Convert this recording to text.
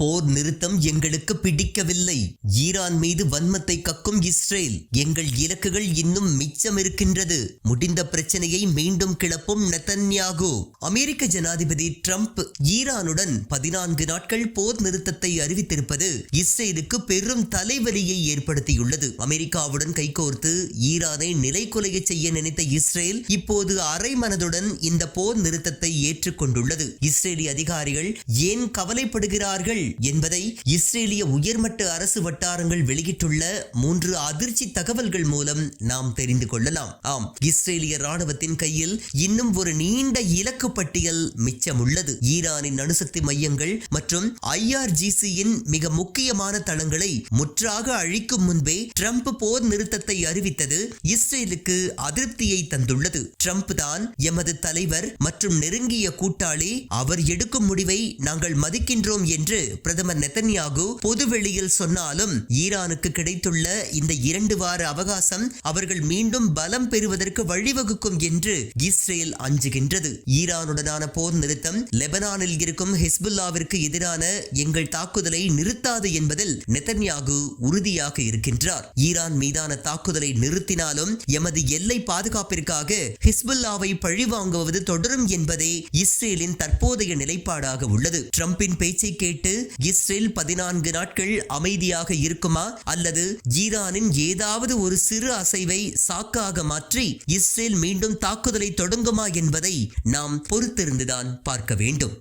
போர் நிறுத்தம் எங்களுக்கு பிடிக்கவில்லை. ஈரான் மீது வன்மத்தை கக்கும் இஸ்ரேல். எங்கள் இலக்குகள் இன்னும் மிச்சம் இருக்கின்றது. முடிந்த பிரச்சனையை மீண்டும் கிளப்பும் நெதன்யாகு. அமெரிக்க ஜனாதிபதி ட்ரம்ப் ஈரானுடன் 14 நாட்கள் போர் நிறுத்தத்தை அறிவித்திருப்பது இஸ்ரேலுக்கு பெரும் தலைவலியை ஏற்படுத்தியுள்ளது. அமெரிக்காவுடன் கைகோர்த்து ஈரானை நிலைகுலைய செய்ய நினைத்த இஸ்ரேல் இப்போது அரை மனதுடன் இந்த போர் நிறுத்தத்தை ஏற்றுக்கொண்டுள்ளது. இஸ்ரேலிய அதிகாரிகள் ஏன் கவலைப்படுகிறார்கள் என்பதை இஸ்ரேலிய உயர்மட்ட அரசு வட்டாரங்கள் வெளியிட்டுள்ள 3 அதிர்ச்சி தகவல்கள் மூலம் நாம் தெரிந்து கொள்ளலாம். ஆம், இஸ்ரேலிய ராணுவத்தின் கையில் இன்னும் ஒரு நீண்ட இலக்கு பட்டியல் மிச்சம் உள்ளது. ஈரானின் அணுசக்தி மையங்கள் மற்றும் IRGCயின் மிக முக்கியமான தளங்களை முற்றாக அழிக்கும் முன்பே ட்ரம்ப் போர் நிறுத்தத்தை அறிவித்தது இஸ்ரேலுக்கு அதிருப்தியை தந்துள்ளது. ட்ரம்ப் தான் எமது தலைவர் மற்றும் நெருங்கிய கூட்டாளி. அவர் எடுக்கும் முடிவை நாங்கள் மதிக்கின்றோம் என்று பிரதமர் நெதன்யாகு பொதுவெளியில் சொன்னாலும் ஈரானுக்கு கிடைத்துள்ள இந்த 2 வார அவகாசம் அவர்கள் மீண்டும் பலம் பெறுவதற்கு வழிவகுக்கும் என்று இஸ்ரேல் அஞ்சுகின்றது. ஈரானுடனான போர் நிறுத்தம் லெபனானில் இருக்கும் ஹிஸ்புல்லாவிற்கு எதிரான எங்கள் தாக்குதலை நிறுத்தாது என்பதில் நெதன்யாகு உறுதியாக இருக்கின்றார். ஈரான் மீதான தாக்குதலை நிறுத்தினாலும் எமது எல்லை பாதுகாப்பிற்காக ஹிஸ்புல்லாவை பழிவாங்குவது தொடரும் என்பதே இஸ்ரேலின் தற்போதைய நிலைப்பாடாக உள்ளது. ட்ரம்பின் பேச்சை கேட்டு இஸ்ரேல் 14 நாட்கள் அமைதியாக இருக்குமா அல்லது ஈரானின் ஏதாவது ஒரு சிறு அசைவை சாக்காக மாற்றி இஸ்ரேல் மீண்டும் தாக்குதலை தொடங்குமா என்பதை நாம் பொறுத்திருந்துதான் பார்க்க வேண்டும்.